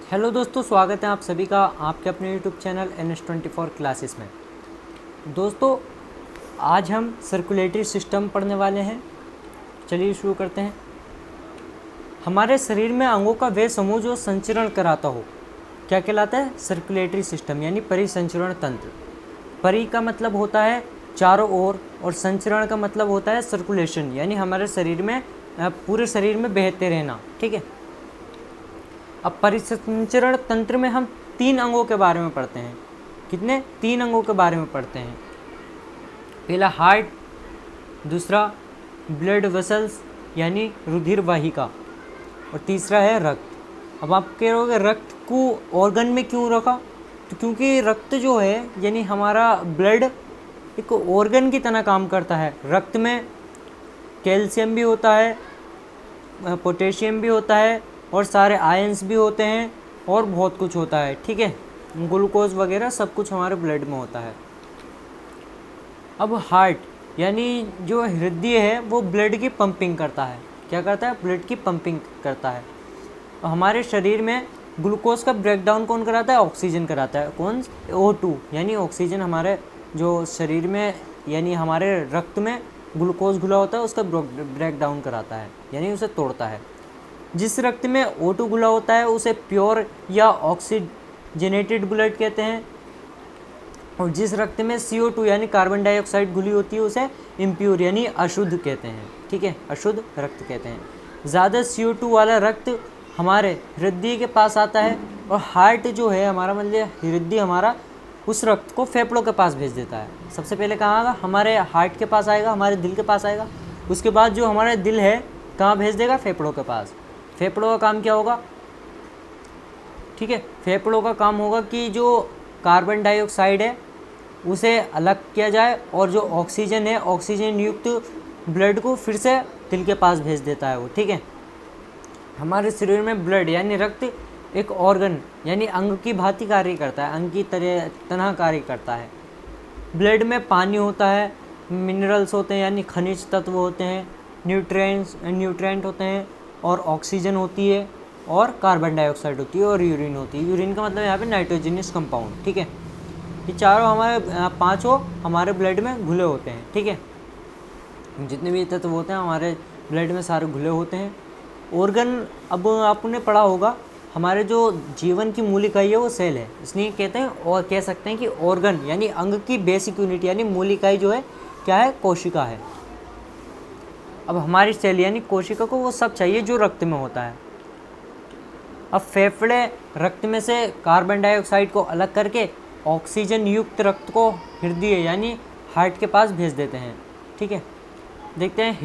Hello दोस्तों, स्वागत है आप सभी का आपके अपने यूट्यूब चैनल NS24 क्लासेस में। दोस्तों, आज हम सर्कुलेटरी सिस्टम पढ़ने वाले हैं। चलिए शुरू करते हैं। हमारे शरीर में अंगों का वह समूह जो संचरण कराता हो क्या कहलाता है? सर्कुलेटरी सिस्टम यानी परिसंचरण तंत्र। परि का मतलब होता है चारों ओर और संचरण का मतलब होता है सर्कुलेशन, यानी हमारे शरीर में पूरे शरीर में बहते रहना। ठीक है। अब परिसंचरण तंत्र में हम 3 अंगों के बारे में पढ़ते हैं। कितने? 3 अंगों के बारे में पढ़ते हैं। पहला हार्ट, दूसरा ब्लड वेसल्स यानी रुधिर वाहिका, और तीसरा है रक्त। अब आप कह रहोगे रक्त को ऑर्गन में क्यों रखा? तो क्योंकि रक्त जो है यानी हमारा ब्लड एक ऑर्गन की तरह काम करता है। रक्त में कैल्शियम भी होता है, पोटेशियम भी होता है, और सारे आयंस भी होते हैं, और बहुत कुछ होता है। ठीक है। ग्लूकोज वगैरह सब कुछ हमारे ब्लड में होता है। अब हार्ट यानी जो हृदय है वो ब्लड की पंपिंग करता है। क्या करता है? ब्लड की पंपिंग करता है। और हमारे शरीर में ग्लूकोज का ब्रेकडाउन कौन कराता है? ऑक्सीजन कराता है। कौन? O2 यानी ऑक्सीजन हमारे जो शरीर में यानी हमारे रक्त में ग्लूकोज घुला होता है उसका ब्रेकडाउन कराता है, यानी उसे तोड़ता है। जिस रक्त में O2 घुला होता है उसे प्योर या ऑक्सीजनेटेड ब्लड कहते हैं, और जिस रक्त में CO2 यानी कार्बन डाइऑक्साइड घुली होती है उसे इम्प्योर यानी अशुद्ध कहते हैं। ठीक है, अशुद्ध रक्त कहते हैं। ज़्यादा CO2 वाला रक्त हमारे हृदय के पास आता है, और हार्ट जो है हमारा मतलब हृदय हमारा उस रक्त को फेफड़ों के पास भेज देता है। सबसे पहले कहाँ आएगा? हमारे हार्ट के पास आएगा, हमारे दिल के पास आएगा। उसके बाद जो हमारा दिल है कहाँ भेज देगा? फेफड़ों के पास। फेफड़ों का काम क्या होगा? ठीक है, फेफड़ों का काम होगा कि जो कार्बन डाइऑक्साइड है उसे अलग किया जाए, और जो ऑक्सीजन है ऑक्सीजन युक्त ब्लड को फिर से दिल के पास भेज देता है वो। ठीक है। हमारे शरीर में ब्लड यानी रक्त एक ऑर्गन यानी अंग की भांति कार्य करता है, अंग की तरह कार्य करता है। ब्लड में पानी होता है, मिनरल्स होते हैं यानी खनिज तत्व होते हैं, न्यूट्रेंट होते हैं, और ऑक्सीजन होती है, और कार्बन डाइऑक्साइड होती है, और यूरिन होती है। यूरिन का मतलब यहाँ पे नाइट्रोजनियस कंपाउंड। ठीक है। ये चारों हमारे पांचों हमारे ब्लड में घुले होते हैं। ठीक है। जितने भी तत्व होते हैं हमारे ब्लड में सारे घुले होते हैं। ऑर्गन, अब आपने पढ़ा होगा हमारे जो जीवन की मूल इकाई है वो सेल है, इसलिए कहते हैं और कह सकते हैं कि ऑर्गन यानी अंग की बेसिक यूनिट यानी मूल इकाई जो है क्या है? कोशिका है। अब हमारी सेल यानी कोशिका को वो सब चाहिए जो रक्त में होता है। अब फेफड़े रक्त में से कार्बन डाइऑक्साइड को अलग करके ऑक्सीजन युक्त रक्त को हृदय यानी हार्ट के पास भेज देते हैं। ठीक है। देखते हैं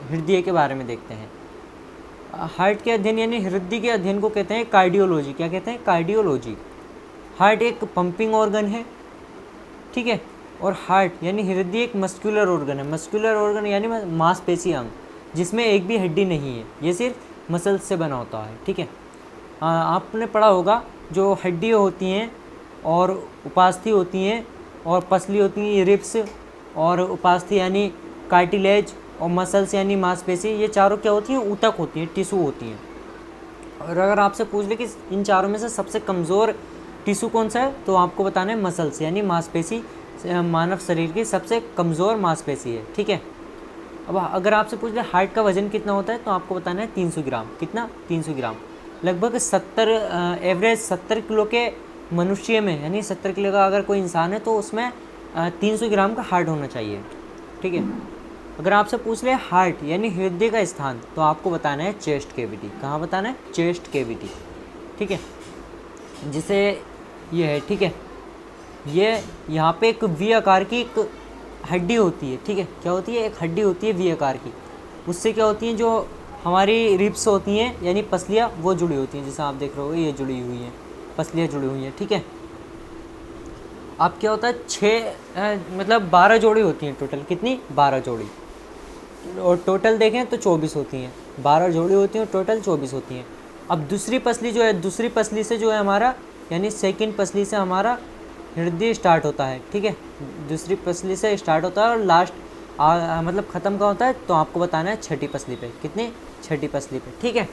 हृदय के बारे में देखते हैं। हार्ट के अध्ययन यानी हृदय के अध्ययन को कहते हैं कार्डियोलॉजी। क्या कहते हैं? कार्डियोलॉजी। हार्ट एक पंपिंग ऑर्गन है। ठीक है। और हार्ट यानी हृदय एक मस्कुलर ऑर्गन है। मस्कुलर ऑर्गन यानी मांसपेशी अंग, जिसमें एक भी हड्डी नहीं है, ये सिर्फ मसल्स से बना होता है। ठीक है। आपने पढ़ा होगा जो हड्डी होती हैं और उपास्थि होती हैं और पसली होती हैं, ये रिब्स, और उपास्थि यानी कार्टिलेज, और मसल्स यानी मांसपेशी, ये चारों क्या होती हैं? ऊतक होती हैं, टिश्यू होती हैं। और अगर आपसे पूछ ले कि इन चारों में से सबसे कमज़ोर टिश्यू कौन सा है, तो आपको बताना है मसल्स यानी मांसपेशी मानव शरीर की सबसे कमज़ोर मांसपेशी है। ठीक है। अब अगर आपसे पूछ ले हार्ट का वजन कितना होता है, तो आपको बताना है 300 ग्राम। कितना? 300 ग्राम। लगभग 70 एवरेज 70 किलो के मनुष्य में यानी 70 किलो का अगर कोई इंसान है तो उसमें 300 ग्राम का हार्ट होना चाहिए। ठीक है। अगर आपसे पूछ ले हार्ट यानी हृदय का स्थान, तो आपको बताना है चेस्ट कैविटी। कहाँ बताना है? Chest cavity. ठीक है। जिसे ये है। ठीक है। ये यहाँ पे एक वी आकार की एक हड्डी होती है। ठीक है। क्या होती है? एक हड्डी होती है वी आकार की। उससे क्या होती है? जो हमारी रिब्स होती हैं यानी पसलियाँ वो जुड़ी होती हैं, जैसे आप देख रहे हो ये जुड़ी हुई हैं, पसलियाँ जुड़ी हुई हैं। ठीक है। अब क्या होता है? मतलब 12 जोड़ी होती हैं टोटल। कितनी? 12 जोड़ी। और टोटल देखें तो 24 होती हैं। 12 जोड़ी होती हैं और टोटल 24 होती हैं। अब दूसरी पसली जो है, दूसरी पसली से जो है हमारा यानी सेकंड पसली से हमारा हृदय स्टार्ट होता है। ठीक है। दूसरी पसली से स्टार्ट होता है और लास्ट मतलब ख़त्म कहाँ होता है, तो आपको बताना है छठी पसली पे। कितनी? छठी पसली पे। ठीक है।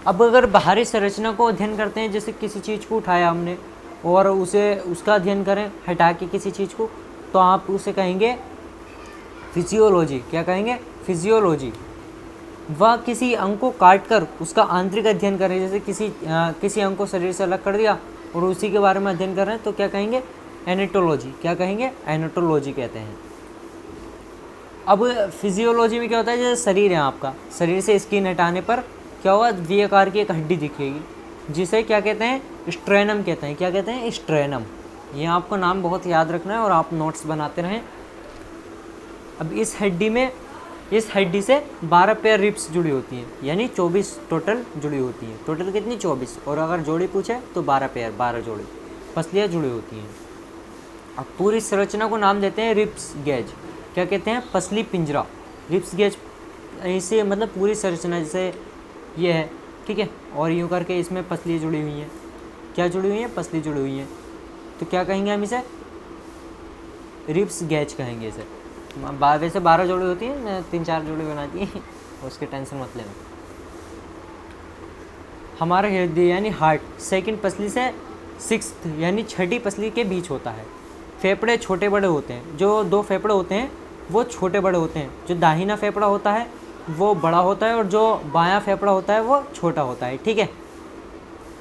अब अगर बाहरी संरचना को अध्ययन करते हैं, जैसे किसी चीज़ को उठाया हमने और उसे उसका अध्ययन करें हटा के किसी चीज़ को, तो आप उसे कहेंगे फिजियोलॉजी। क्या कहेंगे? फिजियोलॉजी। वह किसी अंग को काट कर उसका आंतरिक अध्ययन करें, जैसे किसी अंग को शरीर से अलग कर दिया और उसी के बारे में अध्ययन कर रहे हैं, तो क्या कहेंगे? एनाटोलॉजी। क्या कहेंगे? एनाटोलॉजी कहते हैं। अब फिजियोलॉजी में क्या होता है, जैसे शरीर है आपका, शरीर से स्किन हटाने पर क्या होगा? वी आकार की एक हड्डी दिखेगी, जिसे क्या कहते हैं? स्ट्रेनम कहते हैं। क्या कहते हैं? स्ट्रेनम। ये आपको नाम बहुत याद रखना है और आप नोट्स बनाते रहें। अब इस हड्डी से 12 पेयर रिब्स जुड़ी होती हैं, यानी 24 टोटल जुड़ी होती हैं। टोटल कितनी? 24। और अगर जोड़ी पूछे तो 12 पेयर, 12 जोड़ी पसलियाँ जुड़ी होती हैं। अब पूरी संरचना को नाम देते हैं रिब्स गेज। क्या कहते हैं? पसली पिंजरा। रिब्स गेज इसे मतलब पूरी संरचना, जैसे ये है, ठीक है, और यूँ करके इसमें पसलियाँ जुड़ी हुई हैं। क्या जुड़ी हुई हैं? पसली जुड़ी हुई हैं। तो क्या कहेंगे हम इसे? रिब्स गेज कहेंगे इसे। वैसे 12 जोड़ी होती है, मैं 3-4 जोड़ी बनाती है, उसकी टेंशन मत लेना। हमारा हृदय यानी हार्ट सेकंड पसली से 6th यानी छठी पसली के बीच होता है। फेफड़े छोटे बड़े होते हैं। जो 2 फेफड़े होते हैं वो छोटे बड़े होते हैं। जो दाहिना फेफड़ा होता है वो बड़ा होता है और जो बायां फेफड़ा होता है वो छोटा होता है। ठीक है,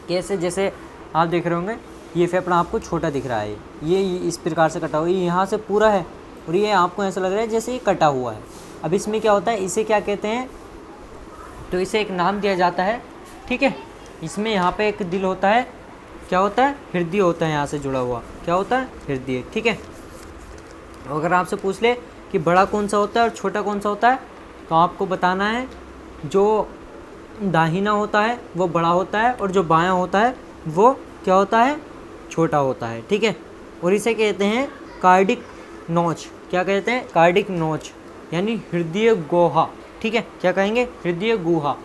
कैसे? जैसे आप देख रहे होंगे ये फेफड़ा आपको छोटा दिख रहा है, ये इस प्रकार से कटा हुआ है, ये यहाँ से पूरा है और ये आपको ऐसा लग रहा है जैसे ये कटा हुआ है। अब इसमें क्या होता है, इसे क्या कहते हैं? तो इसे एक नाम दिया जाता है। ठीक है, इसमें यहाँ पे एक दिल होता है, क्या होता है? हृदय होता है, यहाँ से जुड़ा हुआ क्या होता है? हृदय। ठीक है, अगर आपसे पूछ ले कि बड़ा कौन सा होता है और छोटा कौन सा होता है, तो आपको बताना है जो दाहिना होता है वो बड़ा होता है और जो बायां होता है वो क्या होता है? छोटा होता है। ठीक है, और इसे कहते हैं कार्डिक नोच। क्या कहते हैं? कार्डिक नोच यानी हृदय गुहा। ठीक है, क्या कहेंगे? हृदय गुहा।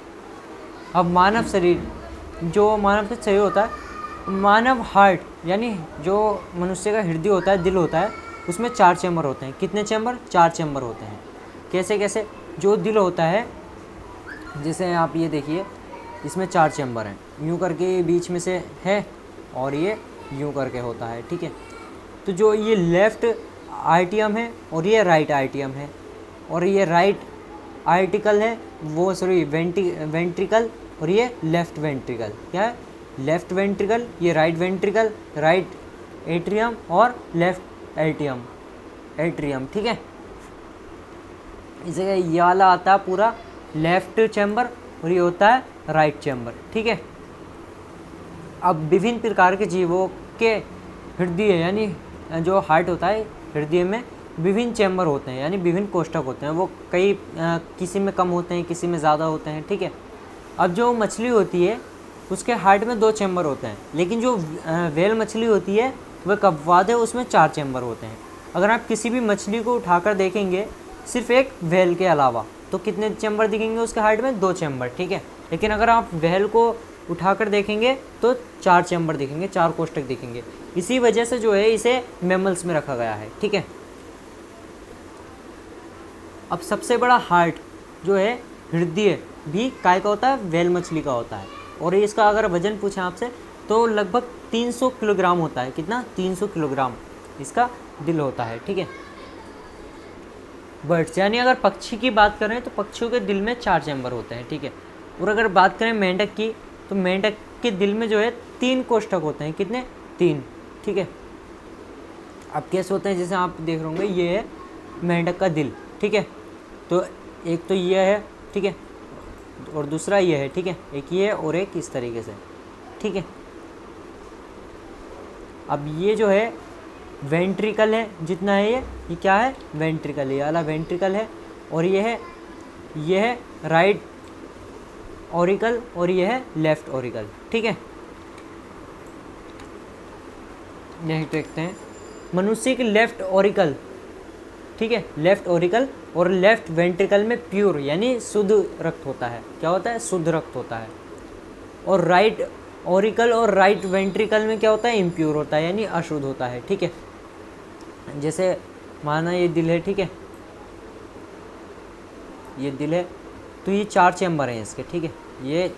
अब मानव शरीर, जो मानव शरीर होता है, मानव हार्ट यानी जो मनुष्य का हृदय होता है, दिल होता है, उसमें 4 चैम्बर होते हैं। कितने चैम्बर? 4 चैम्बर होते हैं। कैसे कैसे? जो दिल होता है, जैसे आप ये देखिए, इसमें 4 चैम्बर हैं, यूँ करके बीच में से है और ये यूँ करके होता है। ठीक है, तो जो ये लेफ़्ट आर्टियम है और ये राइट आर्टियम है, और ये राइट आर्टिकल है वो वेंट्रिकल, और ये लेफ़्ट वेंट्रिकल। क्या है? लेफ़्ट वेंट्रिकल, ये राइट वेंट्रिकल, राइट एट्रियम और लेफ़्ट एट्रियम। ठीक है, इसे ये वाला आता है पूरा लेफ़्ट चैम्बर और ये होता है राइट चैम्बर। ठीक है, अब विभिन्न प्रकार के जीवों के हृदय यानी जो हार्ट होता है, हृदय में विभिन्न चैम्बर होते हैं, यानी विभिन्न कोष्ठक होते हैं। वो कई किसी में कम होते हैं, किसी में ज़्यादा होते हैं। ठीक है, अब जो मछली होती है उसके हार्ट में 2 चैम्बर होते हैं, लेकिन जो व्हेल मछली होती है वह कपवाद है, उसमें 4 चैम्बर होते हैं। अगर आप किसी भी मछली को उठाकर देखेंगे सिर्फ एक व्हेल के अलावा, तो कितने चैम्बर दिखेंगे उसके हार्ट में? 2 चैम्बर। ठीक है, लेकिन अगर आप व्हेल को उठाकर देखेंगे तो 4 चैम्बर दिखेंगे, 4 कोष्ठक दिखेंगे। इसी वजह से जो है इसे मैमल्स में रखा गया है। ठीक है, अब सबसे बड़ा हार्ट जो है हृदय भी काय का होता है? व्हेल मछली का होता है, और इसका अगर वजन पूछें आपसे तो लगभग 300 किलोग्राम होता है। कितना? 300 किलोग्राम इसका दिल होता है। ठीक है, बर्ड्स यानी अगर पक्षी की बात करें तो पक्षियों के दिल में 4 चैम्बर होते हैं। ठीक है, और अगर बात करें मेंढक की, तो मेंढक के दिल में जो है 3 कोष्ठक होते हैं। कितने? 3। ठीक है, अब कैसे होते हैं? जैसे आप देख रहे होंगे ये है मेंढक का दिल। ठीक है, तो एक तो ये है, ठीक है, और दूसरा ये है। ठीक है, एक ये है और एक इस तरीके से। ठीक है, अब ये जो है वेंट्रिकल है, जितना है ये क्या है? वेंट्रिकल। ये वाला वेंट्रिकल है, और ये है राइट ऑरिकल और ये है लेफ्ट ऑरिकल। ठीक है, नेक्स्ट देखते हैं मनुष्य की लेफ्ट ऑरिकल। ठीक है, लेफ्ट ऑरिकल और लेफ्ट वेंट्रिकल में प्योर यानी शुद्ध रक्त होता है। क्या होता है? शुद्ध रक्त होता है। और राइट ऑरिकल और राइट वेंट्रिकल में क्या होता है? इम्प्योर होता है यानी अशुद्ध होता है। ठीक है, जैसे माना ये दिल है, ठीक है, ये दिल है, तो ये 4 चैम्बर हैं इसके। ठीक है, ये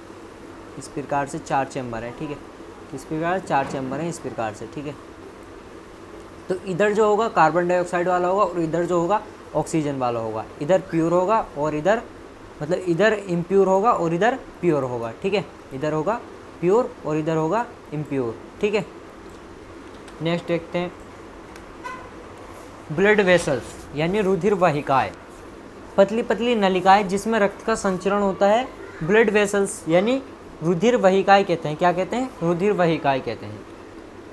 इस प्रकार से 4 चैम्बर है, ठीक है। इस प्रकार 4 चैम्बर हैं इस प्रकार से, ठीक है। तो इधर जो होगा कार्बन डाइऑक्साइड वाला होगा और इधर जो होगा ऑक्सीजन वाला होगा। इधर प्योर होगा और इधर मतलब इधर इम्प्योर होगा और इधर प्योर होगा, ठीक है। इधर होगा प्योर और इधर होगा इम्प्योर, ठीक है। नेक्स्ट देखते हैं ब्लड वेसल्स यानी रुधिर वाहिकाएं, पतली पतली नलिकाएं जिसमें रक्त का संचरण होता है ब्लड वेसल्स यानी रुधिर वाहिकाएं कहते हैं। क्या कहते हैं? रुधिर वाहिकाएं कहते हैं।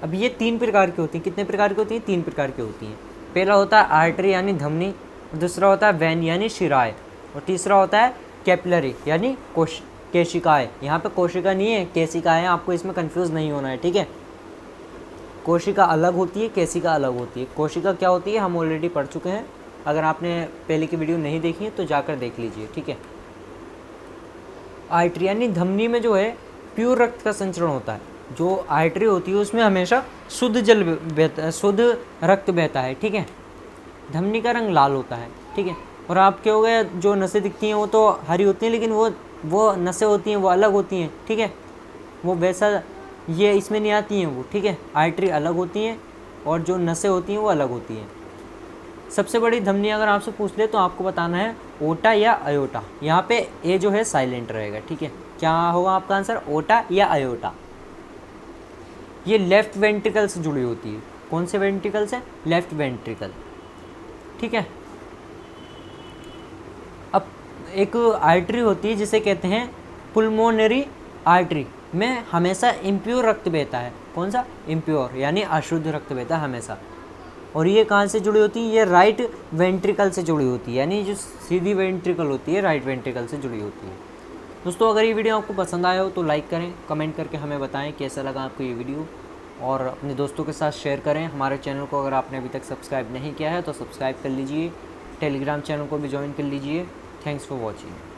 अब ये 3 प्रकार की होती हैं। कितने प्रकार की होती हैं? 3 प्रकार की होती हैं। पहला होता है आर्टरी यानी धमनी, दूसरा होता है वेन यानी शिराएं, और तीसरा होता है कैपिलरी यानी केशिकाएं। यहाँ पे कोशिका नहीं है, केशिकाएं, आपको इसमें कंफ्यूज नहीं होना है, ठीक है। कोशिका अलग होती है, केशिका अलग होती है। कोशिका क्या होती है हम ऑलरेडी पढ़ चुके हैं, अगर आपने पहले की वीडियो नहीं देखी है तो जाकर देख लीजिए, ठीक है। आर्टरी यानी धमनी में जो है प्योर रक्त का संचरण होता है। जो आर्टरी होती है उसमें हमेशा शुद्ध जल बहता है, शुद्ध रक्त बहता है, ठीक है। धमनी का रंग लाल होता है, ठीक है। और आपके हो गए जो नसें दिखती हैं वो तो हरी होती हैं, लेकिन वो नसें होती हैं वो अलग होती हैं, ठीक है। वो वैसा ये इसमें नहीं आती हैं वो, ठीक है। आर्टरी अलग होती हैं और जो नसें होती हैं वो अलग होती हैं। सबसे बड़ी धमनी अगर आपसे पूछ ले तो आपको बताना है ओटा या अयोटा। यहाँ पे ए जो है साइलेंट रहेगा, ठीक है। क्या होगा आपका आंसर? ओटा या अयोटा। ये लेफ्ट वेंट्रिकल से जुड़ी होती है। कौन से वेंट्रिकल से? लेफ्ट वेंट्रिकल, ठीक है। अब एक आर्टरी होती है जिसे कहते हैं पुल्मोनरी आर्टरी, में हमेशा इम्प्योर रक्त बहता है। कौन सा? इम्प्योर यानी अशुद्ध रक्त बहता है हमेशा। और ये कहाँ से जुड़ी होती है? ये राइट वेंट्रिकल से जुड़ी होती है, यानी जो सीधी वेंट्रिकल होती है राइट वेंट्रिकल से जुड़ी होती है। दोस्तों अगर ये वीडियो आपको पसंद आया हो तो लाइक करें, कमेंट करके हमें बताएं कैसा लगा आपको ये वीडियो, और अपने दोस्तों के साथ शेयर करें। हमारे चैनल को अगर आपने अभी तक सब्सक्राइब नहीं किया है तो सब्सक्राइब कर लीजिए, टेलीग्राम चैनल को भी ज्वाइन कर लीजिए। Thanks for watching.